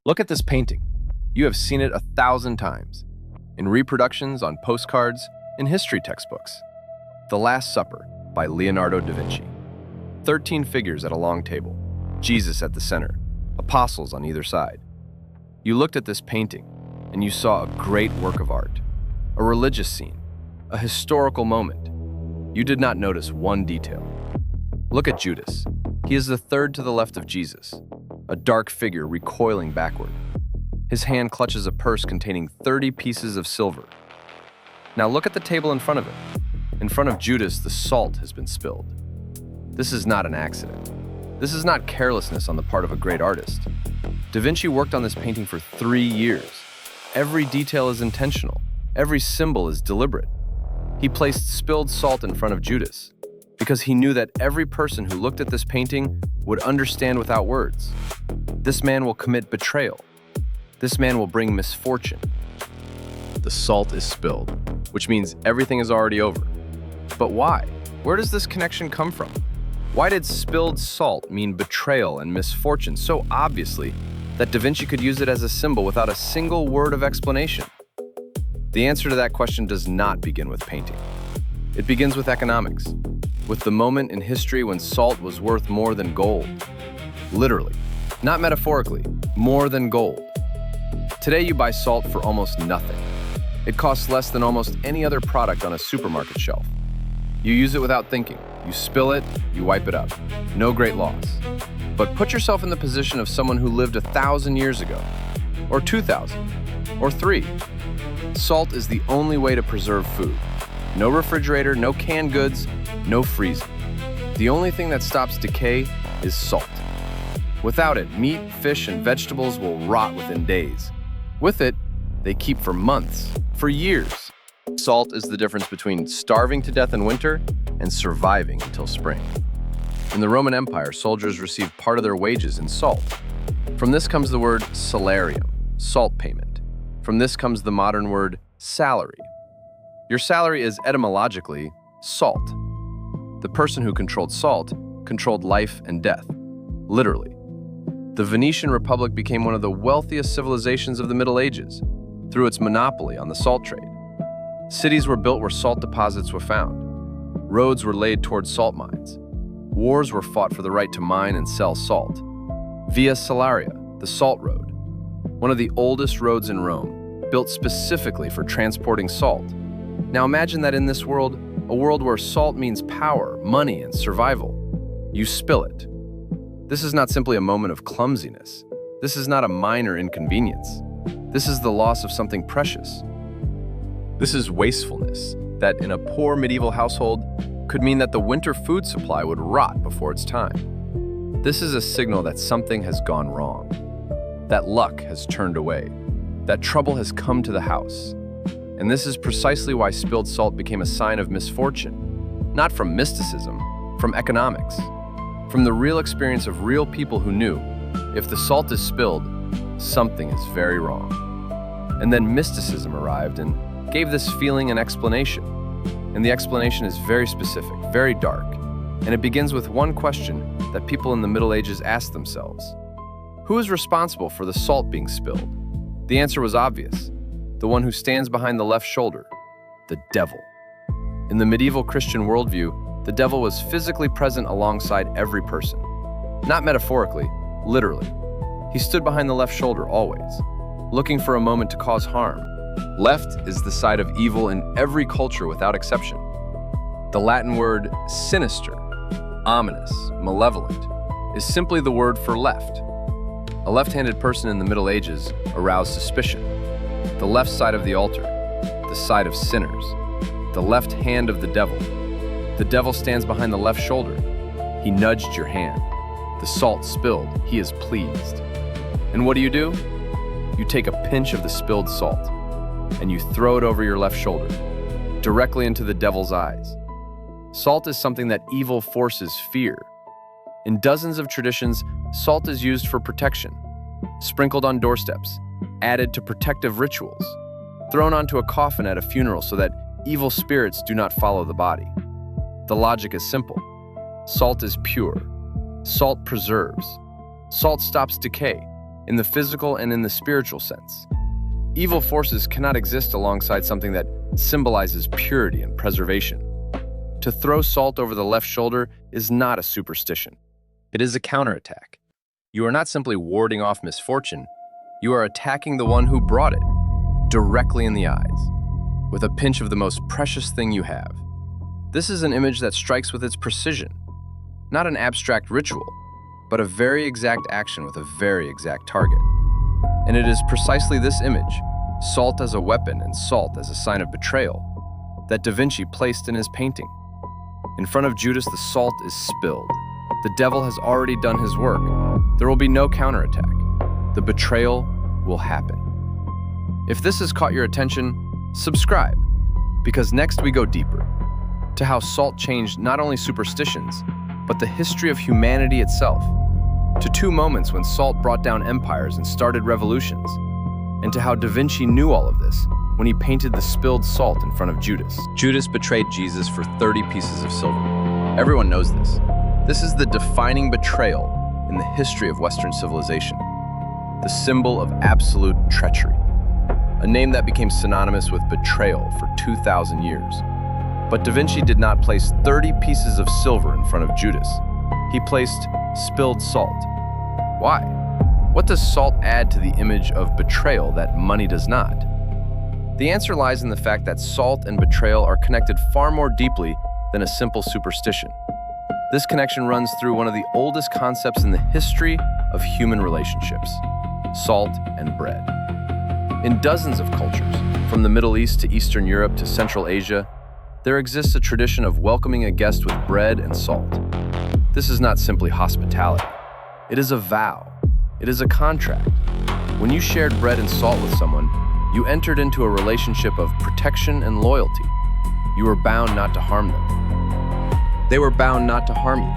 Look at this painting. You have seen it 1,000 times. In reproductions, on postcards, in history textbooks. The Last Supper by Leonardo da Vinci. 13 figures at a long table. Jesus at the center. Apostles on either side. You looked at this painting, and you saw a great work of art. A religious scene. A historical moment. You did not notice one detail. Look at Judas. He is the third to the left of Jesus. A dark figure recoiling backward. His hand clutches a purse containing 30 pieces of silver. Now look at the table in front of him. In front of Judas, the salt has been spilled. This is not an accident. This is not carelessness on the part of a great artist. Da Vinci worked on this painting for 3 years. Every detail is intentional. Every symbol is deliberate. He placed spilled salt in front of Judas because he knew that every person who looked at this painting would understand without words. This man will commit betrayal. This man will bring misfortune. The salt is spilled, which means everything is already over. But why? Where does this connection come from? Why did spilled salt mean betrayal and misfortune so obviously that Da Vinci could use it as a symbol without a single word of explanation? The answer to that question does not begin with painting. It begins with economics, with the moment in history when salt was worth more than gold. Literally, not metaphorically, more than gold. Today you buy salt for almost nothing. It costs less than almost any other product on a supermarket shelf. You use it without thinking. You spill it, you wipe it up. No great loss. But put yourself in the position of someone who lived 1,000 years ago, or 2,000, or 3. Salt is the only way to preserve food. No refrigerator, no canned goods, no freezing. The only thing that stops decay is salt. Without it, meat, fish, and vegetables will rot within days. With it, they keep for months, for years. Salt is the difference between starving to death in winter and surviving until spring. In the Roman Empire, soldiers received part of their wages in salt. From this comes the word salarium, salt payment. From this comes the modern word salary. Your salary is etymologically salt. The person who controlled salt controlled life and death, literally. The Venetian Republic became one of the wealthiest civilizations of the Middle Ages through its monopoly on the salt trade. Cities were built where salt deposits were found. Roads were laid towards salt mines. Wars were fought for the right to mine and sell salt. Via Salaria, the Salt Road, one of the oldest roads in Rome, built specifically for transporting salt. Now imagine that in this world, a world where salt means power, money, and survival. You spill it. This is not simply a moment of clumsiness. This is not a minor inconvenience. This is the loss of something precious. This is wastefulness that, in a poor medieval household, could mean that the winter food supply would rot before its time. This is a signal that something has gone wrong, that luck has turned away, that trouble has come to the house. And this is precisely why spilled salt became a sign of misfortune, not from mysticism, from economics. From the real experience of real people who knew, if the salt is spilled, something is very wrong. And then mysticism arrived and gave this feeling an explanation. And the explanation is very specific, very dark. And it begins with one question that people in the Middle Ages asked themselves. Who is responsible for the salt being spilled? The answer was obvious. The one who stands behind the left shoulder, the devil. In the medieval Christian worldview, the devil was physically present alongside every person. Not metaphorically, literally. He stood behind the left shoulder always, looking for a moment to cause harm. Left is the side of evil in every culture without exception. The Latin word sinister, ominous, malevolent, is simply the word for left. A left-handed person in the Middle Ages aroused suspicion. The left side of the altar, the side of sinners, the left hand of the devil. The devil stands behind the left shoulder. He nudged your hand. The salt spilled. He is pleased. And what do? You take a pinch of the spilled salt, and you throw it over your left shoulder, directly into the devil's eyes. Salt is something that evil forces fear. In dozens of traditions, salt is used for protection, sprinkled on doorsteps, added to protective rituals, thrown onto a coffin at a funeral so that evil spirits do not follow the body. The logic is simple. Salt is pure. Salt preserves. Salt stops decay. in the physical and in the spiritual sense. Evil forces cannot exist alongside something that symbolizes purity and preservation. To throw salt over the left shoulder is not a superstition. It is a counterattack. You are not simply warding off misfortune, you are attacking the one who brought it, directly in the eyes, with a pinch of the most precious thing you have. This is an image that strikes with its precision, not an abstract ritual, but a very exact action with a very exact target. And it is precisely this image, salt as a weapon and salt as a sign of betrayal, that Da Vinci placed in his painting. In front of Judas, the salt is spilled. The devil has already done his work. There will be no counterattack. The betrayal will happen. If this has caught your attention, subscribe, because next we go deeper to how salt changed not only superstitions, but the history of humanity itself, to two moments when salt brought down empires and started revolutions, and to how Da Vinci knew all of this when he painted the spilled salt in front of Judas. Judas betrayed Jesus for 30 pieces of silver. Everyone knows this. This is the defining betrayal in the history of Western civilization, the symbol of absolute treachery, a name that became synonymous with betrayal for 2,000 years. But Da Vinci did not place 30 pieces of silver in front of Judas. He placed spilled salt. Why? What does salt add to the image of betrayal that money does not? The answer lies in the fact that salt and betrayal are connected far more deeply than a simple superstition. This connection runs through one of the oldest concepts in the history of human relationships: salt and bread. In dozens of cultures, from the Middle East to Eastern Europe to Central Asia, there exists a tradition of welcoming a guest with bread and salt. This is not simply hospitality. It is a vow. It is a contract. When you shared bread and salt with someone, you entered into a relationship of protection and loyalty. You were bound not to harm them. They were bound not to harm you.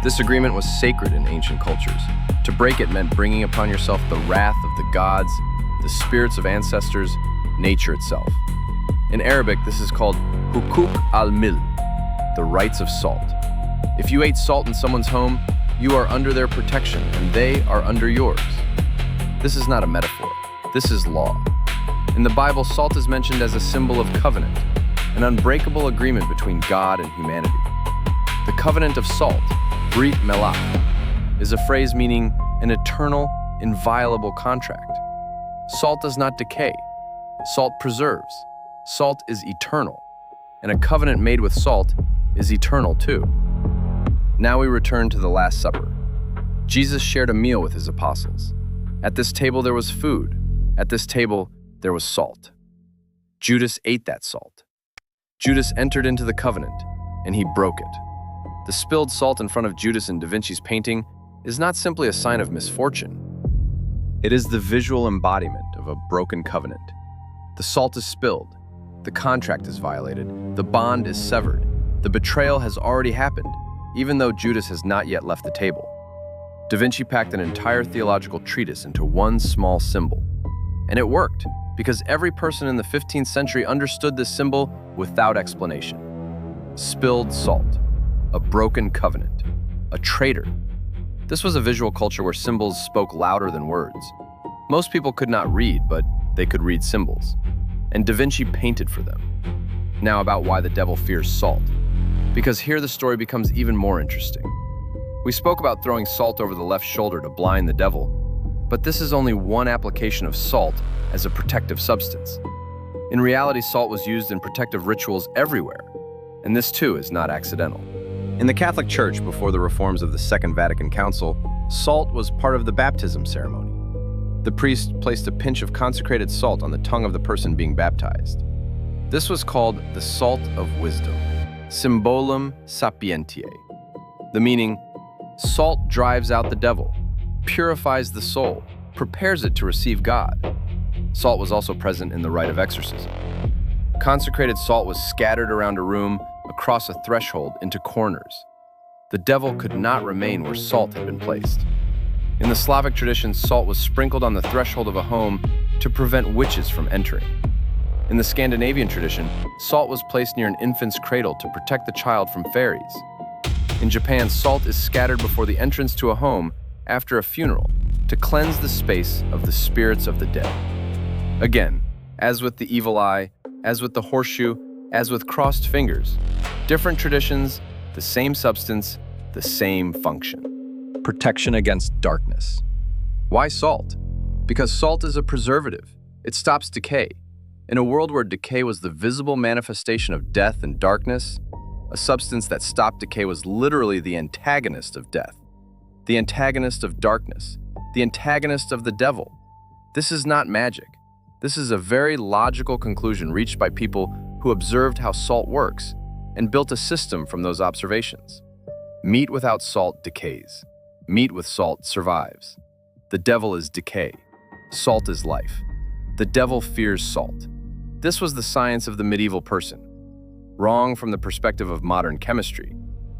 This agreement was sacred in ancient cultures. To break it meant bringing upon yourself the wrath of the gods, the spirits of ancestors, nature itself. In Arabic, this is called hukuk al-mil, the rights of salt. If you ate salt in someone's home, you are under their protection and they are under yours. This is not a metaphor. This is law. In the Bible, salt is mentioned as a symbol of covenant, an unbreakable agreement between God and humanity. The covenant of salt, Brit Milah, is a phrase meaning an eternal, inviolable contract. Salt does not decay. Salt preserves. Salt is eternal. And a covenant made with salt is eternal too. Now we return to the Last Supper. Jesus shared a meal with his apostles. At this table there was food. At this table there was salt. Judas ate that salt. Judas entered into the covenant, and he broke it. The spilled salt in front of Judas in Da Vinci's painting is not simply a sign of misfortune. It is the visual embodiment of a broken covenant. The salt is spilled. The contract is violated. The bond is severed. The betrayal has already happened, even though Judas has not yet left the table. Da Vinci packed an entire theological treatise into one small symbol. And it worked, because every person in the 15th century understood this symbol without explanation. Spilled salt, a broken covenant, a traitor. This was a visual culture where symbols spoke louder than words. Most people could not read, but they could read symbols. And Da Vinci painted for them. Now about why the devil fears salt. Because here the story becomes even more interesting. We spoke about throwing salt over the left shoulder to blind the devil, but this is only one application of salt as a protective substance. In reality, salt was used in protective rituals everywhere, and this too is not accidental. In the Catholic Church, before the reforms of the Second Vatican Council, salt was part of the baptism ceremony. The priest placed a pinch of consecrated salt on the tongue of the person being baptized. This was called the salt of wisdom, symbolum sapientiae. The meaning, salt drives out the devil, purifies the soul, prepares it to receive God. Salt was also present in the rite of exorcism. Consecrated salt was scattered around a room, across a threshold, into corners. The devil could not remain where salt had been placed. In the Slavic tradition, salt was sprinkled on the threshold of a home to prevent witches from entering. In the Scandinavian tradition, salt was placed near an infant's cradle to protect the child from fairies. In Japan, salt is scattered before the entrance to a home after a funeral to cleanse the space of the spirits of the dead. Again, as with the evil eye, as with the horseshoe, as with crossed fingers, different traditions, the same substance, the same function. Protection against darkness. Why salt? Because salt is a preservative. It stops decay. In a world where decay was the visible manifestation of death and darkness, a substance that stopped decay was literally the antagonist of death, the antagonist of darkness, the antagonist of the devil. This is not magic. This is a very logical conclusion reached by people who observed how salt works and built a system from those observations. Meat without salt decays. Meat with salt survives. The devil is decay. Salt is life. The devil fears salt. This was the science of the medieval person. Wrong from the perspective of modern chemistry,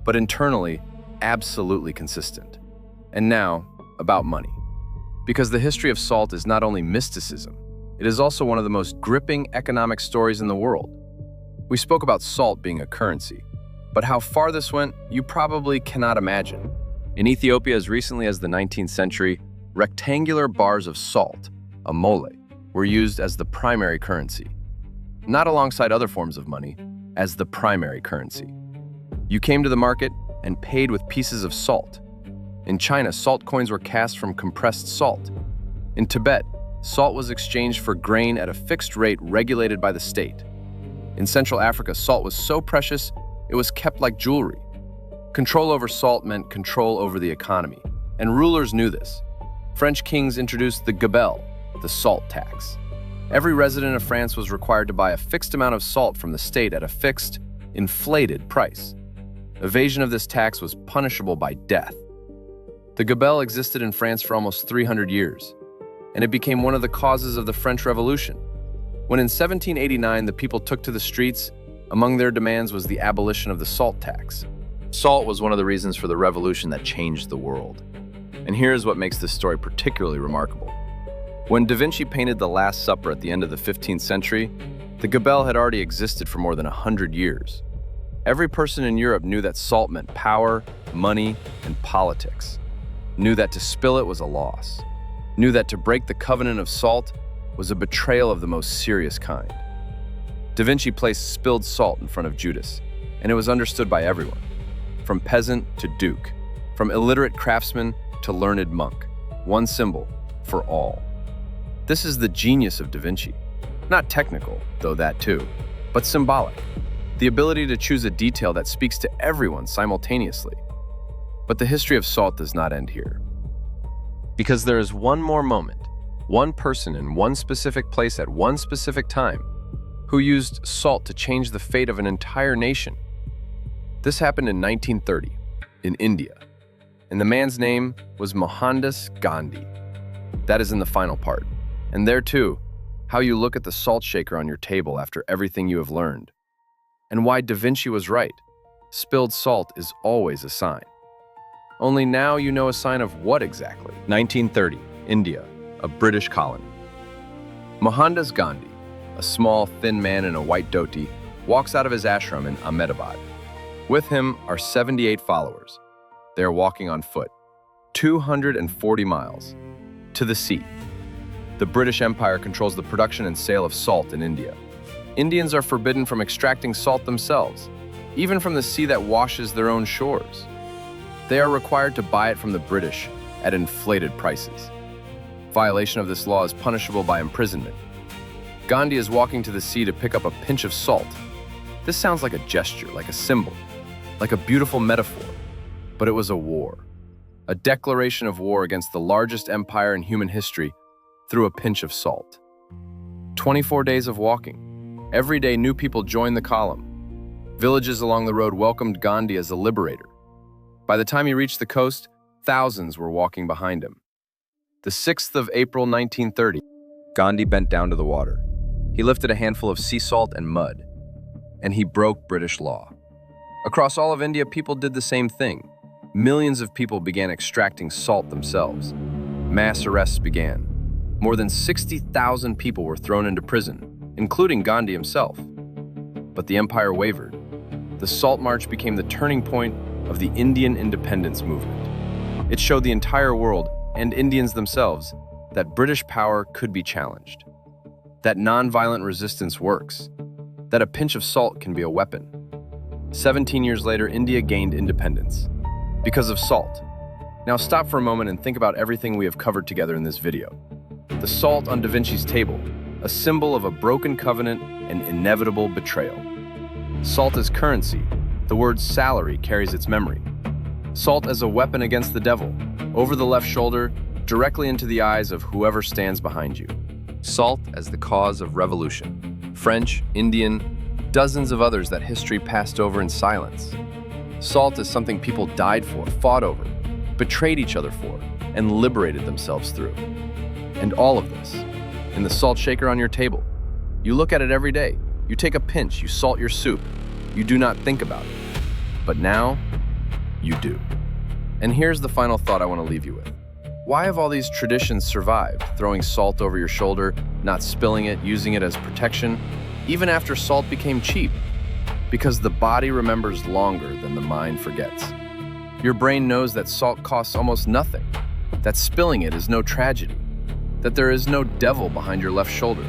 but internally, absolutely consistent. And now, about money. Because the history of salt is not only mysticism, it is also one of the most gripping economic stories in the world. We spoke about salt being a currency, but how far this went, you probably cannot imagine. In Ethiopia, as recently as the 19th century, rectangular bars of salt, a mole, were used as the primary currency. Not alongside other forms of money, as the primary currency. You came to the market and paid with pieces of salt. In China, salt coins were cast from compressed salt. In Tibet, salt was exchanged for grain at a fixed rate regulated by the state. In Central Africa, salt was so precious, it was kept like jewelry. Control over salt meant control over the economy, and rulers knew this. French kings introduced the gabelle, the salt tax. Every resident of France was required to buy a fixed amount of salt from the state at a fixed, inflated price. Evasion of this tax was punishable by death. The gabelle existed in France for almost 300 years, and it became one of the causes of the French Revolution. When in 1789 the people took to the streets, among their demands was the abolition of the salt tax. Salt was one of the reasons for the revolution that changed the world. And here's what makes this story particularly remarkable. When Da Vinci painted The Last Supper at the end of the 15th century, the gabelle had already existed for more than 100 years. Every person in Europe knew that salt meant power, money, and politics. Knew that to spill it was a loss. Knew that to break the covenant of salt was a betrayal of the most serious kind. Da Vinci placed spilled salt in front of Judas, and it was understood by everyone, from peasant to duke, from illiterate craftsman to learned monk. One symbol for all. This is the genius of Da Vinci. Not technical, though that too, but symbolic. The ability to choose a detail that speaks to everyone simultaneously. But the history of salt does not end here. Because there is one more moment, one person in one specific place at one specific time, who used salt to change the fate of an entire nation. This happened in 1930, in India, and the man's name was Mohandas Gandhi. That is in the final part. And there too, how you look at the salt shaker on your table after everything you have learned. And why Da Vinci was right. Spilled salt is always a sign. Only now you know a sign of what exactly? 1930, India, a British colony. Mohandas Gandhi, a small, thin man in a white dhoti, walks out of his ashram in Ahmedabad. With him are 78 followers. They are walking on foot, 240 miles, to the sea. The British Empire controls the production and sale of salt in India. Indians are forbidden from extracting salt themselves, even from the sea that washes their own shores. They are required to buy it from the British at inflated prices. Violation of this law is punishable by imprisonment. Gandhi is walking to the sea to pick up a pinch of salt. This sounds like a gesture, like a symbol, like a beautiful metaphor. But it was a war. A declaration of war against the largest empire in human history through a pinch of salt. 24 days of walking. Every day new people joined the column. Villages along the road welcomed Gandhi as a liberator. By the time he reached the coast, thousands were walking behind him. The 6th of April 1930, Gandhi bent down to the water. He lifted a handful of sea salt and mud, and he broke British law. Across all of India, people did the same thing. Millions of people began extracting salt themselves. Mass arrests began. More than 60,000 people were thrown into prison, including Gandhi himself. But the empire wavered. The Salt March became the turning point of the Indian independence movement. It showed the entire world and Indians themselves, that British power could be challenged, that nonviolent resistance works, that a pinch of salt can be a weapon. 17 years later, India gained independence because of salt. Now stop for a moment and think about everything we have covered together in this video. The salt on Da Vinci's table, a symbol of a broken covenant and inevitable betrayal. Salt as currency, the word salary carries its memory. Salt as a weapon against the devil, over the left shoulder, directly into the eyes of whoever stands behind you. Salt as the cause of revolution. French, Indian, dozens of others that history passed over in silence. Salt is something people died for, fought over, betrayed each other for, and liberated themselves through. And all of this, in the salt shaker on your table. You look at it every day. You take a pinch, you salt your soup. You do not think about it. But now, you do. And here's the final thought I want to leave you with. Why have all these traditions survived? Throwing salt over your shoulder, not spilling it, using it as protection, even after salt became cheap. Because the body remembers longer than the mind forgets. Your brain knows that salt costs almost nothing, that spilling it is no tragedy, that there is no devil behind your left shoulder,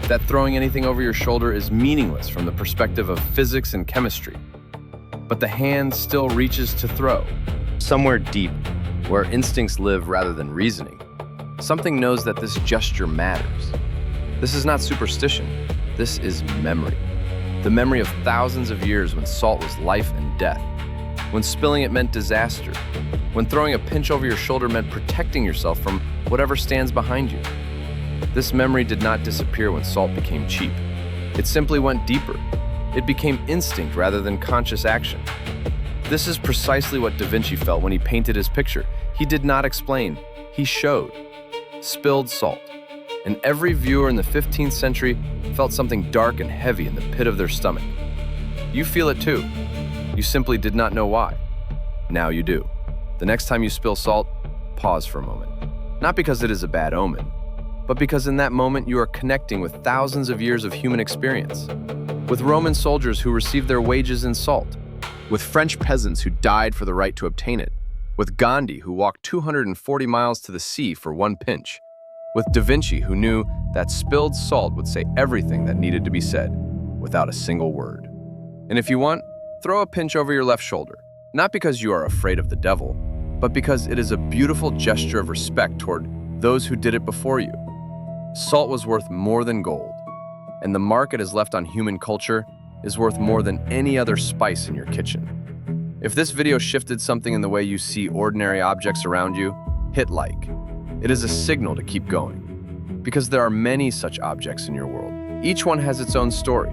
that throwing anything over your shoulder is meaningless from the perspective of physics and chemistry. But the hand still reaches to throw. Somewhere deep, where instincts live rather than reasoning, something knows that this gesture matters. This is not superstition, this is memory. The memory of thousands of years when salt was life and death, when spilling it meant disaster, when throwing a pinch over your shoulder meant protecting yourself from whatever stands behind you. This memory did not disappear when salt became cheap. It simply went deeper. It became instinct rather than conscious action. This is precisely what Da Vinci felt when he painted his picture. He did not explain, he showed. Spilled salt. And every viewer in the 15th century felt something dark and heavy in the pit of their stomach. You feel it too. You simply did not know why. Now you do. The next time you spill salt, pause for a moment. Not because it is a bad omen, but because in that moment you are connecting with thousands of years of human experience. With Roman soldiers who received their wages in salt. With French peasants who died for the right to obtain it. With Gandhi who walked 240 miles to the sea for one pinch. With Da Vinci who knew that spilled salt would say everything that needed to be said, without a single word. And if you want, throw a pinch over your left shoulder, not because you are afraid of the devil, but because it is a beautiful gesture of respect toward those who did it before you. Salt was worth more than gold, and the mark it has left on human culture is worth more than any other spice in your kitchen. If this video shifted something in the way you see ordinary objects around you, hit like. It is a signal to keep going, because there are many such objects in your world. Each one has its own story,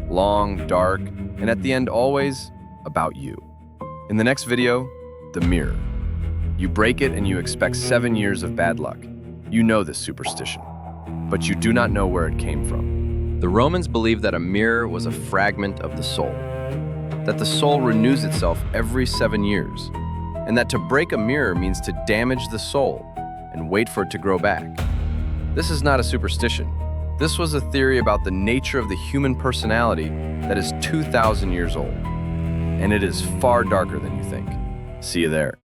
long, dark, and at the end always about you. In the next video, the mirror. You break it and you expect 7 years of bad luck. You know this superstition, but you do not know where it came from. The Romans believed that a mirror was a fragment of the soul, that the soul renews itself every 7 years, and that to break a mirror means to damage the soul and wait for it to grow back. This is not a superstition. This was a theory about the nature of the human personality that is 2,000 years old, and it is far darker than you think. See you there.